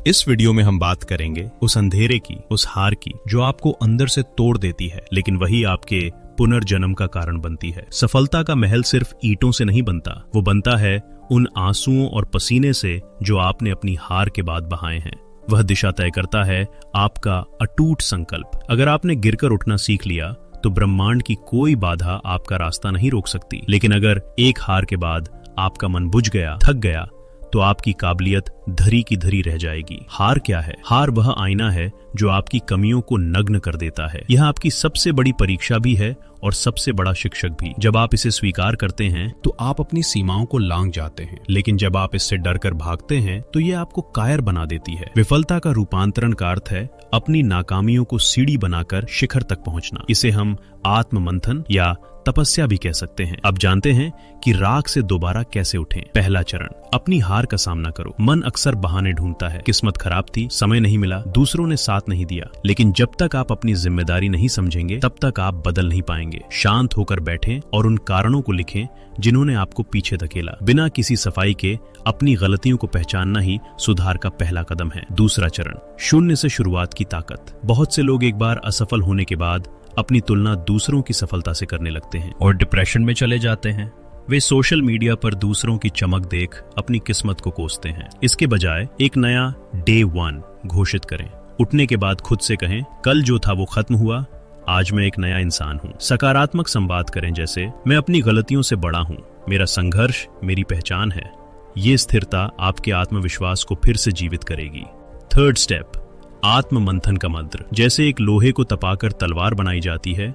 इस वीडियो में हम बात करेंगे उस अंधेरे की, उस हार की जो आपको अंदर से तोड़ देती है, लेकिन वही आपके पुनर्जन्म का कारण बनती है। सफलता का महल सिर्फ ईंटों से नहीं बनता, वो बनता है उन आंसुओं और पसीने से जो आपने अपनी हार के बाद बहाए हैं। वह दिशा तय करता है आपका अटूट संकल्प। अगर आपने गिरकर उठना सीख लिया तो ब्रह्मांड की कोई बाधा आपका रास्ता नहीं रोक सकती, लेकिन अगर एक हार के बाद आपका मन बुझ गया, थक गया, तो आपकी काबिलियत धरी की धरी रह जाएगी। हार क्या है? हार वह आईना है जो आपकी कमियों को नग्न कर देता है। यह आपकी सबसे बड़ी परीक्षा भी है और सबसे बड़ा शिक्षक भी। जब आप इसे स्वीकार करते हैं तो आप अपनी सीमाओं को लांघ जाते हैं, लेकिन जब आप इससे डरकर भागते हैं तो यह आपको कायर बना देती है। विफलता का रूपांतरण का अर्थ है अपनी नाकामियों को सीढ़ी बनाकर शिखर तक पहुंचना। इसे हम आत्म मंथन या तपस्या भी कह सकते हैं। अब जानते हैं कि राख से दोबारा कैसे उठें। पहला चरण, अपनी हार का सामना करो। मन अक्सर बहाने ढूंढता है, किस्मत खराब थी, समय नहीं मिला, दूसरों ने साथ नहीं दिया, लेकिन जब तक आप अपनी जिम्मेदारी नहीं समझेंगे तब तक आप बदल नहीं पाएंगे। शांत होकर बैठें और उन कारणों को लिखें जिन्होंने आपको पीछे धकेला। बिना किसी सफाई के अपनी गलतियों को पहचानना ही सुधार का पहला कदम है। दूसरा चरण, शून्य से शुरुआत की ताकत। बहुत से लोग एक बार असफल होने के बाद अपनी तुलना दूसरों की सफलता से करने लगते हैं और डिप्रेशन में चले जाते हैं। वे सोशल मीडिया पर दूसरों की चमक देख अपनी किस्मत को कोसते हैं। इसके बजाय एक नया डे 1 घोषित करें। उठने के बाद खुद से कहें, कल जो था वो खत्म हुआ, आज मैं एक नया इंसान हूँ। सकारात्मक संवाद करें, जैसे मैं अपनी गलतियों से बड़ा हूँ, मेरा संघर्ष मेरी पहचान है। ये स्थिरता आपके आत्मविश्वास को फिर से जीवित करेगी। थर्ड स्टेप, आत्म मंथन का मंत्र। जैसे एक लोहे को तपाकर तलवार बनाई जाती है,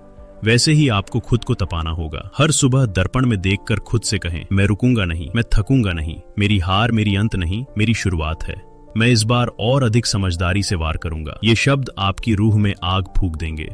वैसे ही आपको खुद को तपाना होगा। हर सुबह दर्पण में देखकर खुद से कहें, मैं रुकूंगा नहीं, मैं थकूंगा नहीं, मेरी हार मेरी अंत नहीं, मेरी शुरुआत है। मैं इस बार और अधिक समझदारी से वार करूंगा। ये शब्द आपकी रूह में आग फूंक देंगे।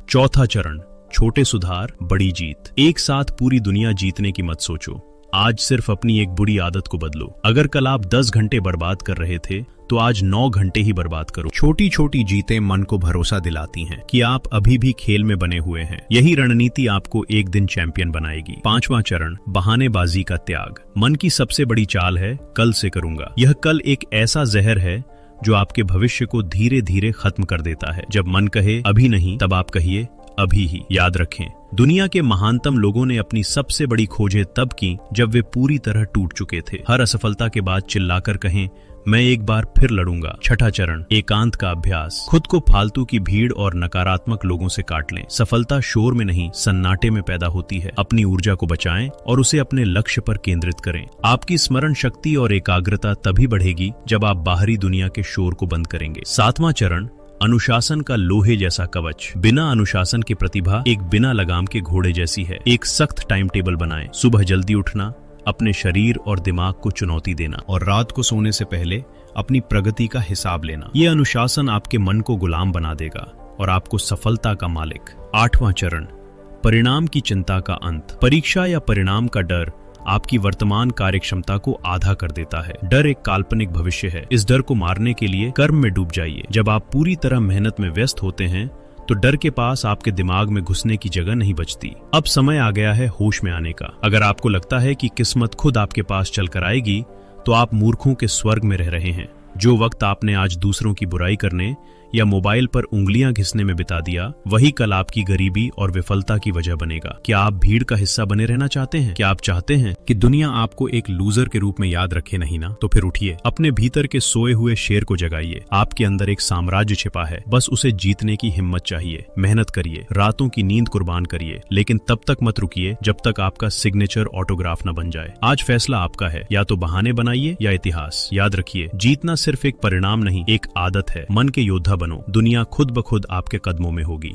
चौथा चरण, छोटे सुधार बड़ी जीत। एक साथ पूरी दुनिया जीतने की मत सोचो। आज सिर्फ अपनी एक बुरी आदत को बदलो। अगर कल आप 10 घंटे बर्बाद कर रहे थे तो आज 9 घंटे ही बर्बाद करो। छोटी छोटी जीतें मन को भरोसा दिलाती हैं कि आप अभी भी खेल में बने हुए हैं। यही रणनीति आपको एक दिन चैंपियन बनाएगी। पांचवा चरण, बहानेबाजी का त्याग। मन की सबसे बड़ी चाल है कल से करूंगा। यह कल एक ऐसा जहर है जो आपके भविष्य को धीरे धीरे खत्म कर देता है। जब मन कहे अभी नहीं, तब आप कहिए अभी ही। याद रखें, दुनिया के महानतम लोगों ने अपनी सबसे बड़ी खोजें तब की जब वे पूरी तरह टूट चुके थे। हर असफलता के बाद चिल्लाकर कहें, मैं एक बार फिर लड़ूंगा। छठा चरण, एकांत का अभ्यास। खुद को फालतू की भीड़ और नकारात्मक लोगों से काट लें। सफलता शोर में नहीं, सन्नाटे में पैदा होती है। अपनी ऊर्जा को बचाएं और उसे अपने लक्ष्य पर केंद्रित करें। आपकी स्मरण शक्ति और एकाग्रता तभी बढ़ेगी जब आप बाहरी दुनिया के शोर को बंद करेंगे। सातवां चरण, अनुशासन का लोहे जैसा कवच। बिना अनुशासन की प्रतिभा एक बिना लगाम के घोड़े जैसी है। एक सख्त टाइम टेबल बनाएं। सुबह जल्दी उठना, अपने शरीर और दिमाग को चुनौती देना और रात को सोने से पहले अपनी प्रगति का हिसाब लेना। ये अनुशासन आपके मन को गुलाम बना देगा और आपको सफलता का मालिक। आठवां चरण, परिणाम की चिंता का अंत। परीक्षा या परिणाम का डर आपकी वर्तमान कार्यक्षमता को आधा कर देता है। डर एक काल्पनिक भविष्य है। इस डर को मारने के लिए कर्म में डूब जाइए। जब आप पूरी तरह मेहनत में व्यस्त होते हैं तो डर के पास आपके दिमाग में घुसने की जगह नहीं बचती। अब समय आ गया है होश में आने का। अगर आपको लगता है कि किस्मत खुद आपके पास चलकर आएगी तो आप मूर्खों के स्वर्ग में रह रहे हैं। जो वक्त आपने आज दूसरों की बुराई करने या मोबाइल पर उंगलियां घिसने में बिता दिया, वही कल आपकी गरीबी और विफलता की वजह बनेगा। क्या आप भीड़ का हिस्सा बने रहना चाहते हैं? क्या आप चाहते हैं कि दुनिया आपको एक लूजर के रूप में याद रखे? नहीं ना? तो फिर उठिए, अपने भीतर के सोए हुए शेर को जगाइए। आपके अंदर एक साम्राज्य छिपा है, बस उसे जीतने की हिम्मत चाहिए। मेहनत करिए, रातों की नींद कुर्बान करिए, लेकिन तब तक मत रुकिए जब तक आपका सिग्नेचर ऑटोग्राफ न बन जाए। आज फैसला आपका है, या तो बहाने बनाइए या इतिहास। याद रखिए, जीतना सिर्फ एक परिणाम नहीं, एक आदत है। मन के योद्धा बनो, दुनिया खुद ब खुद आपके कदमों में होगी।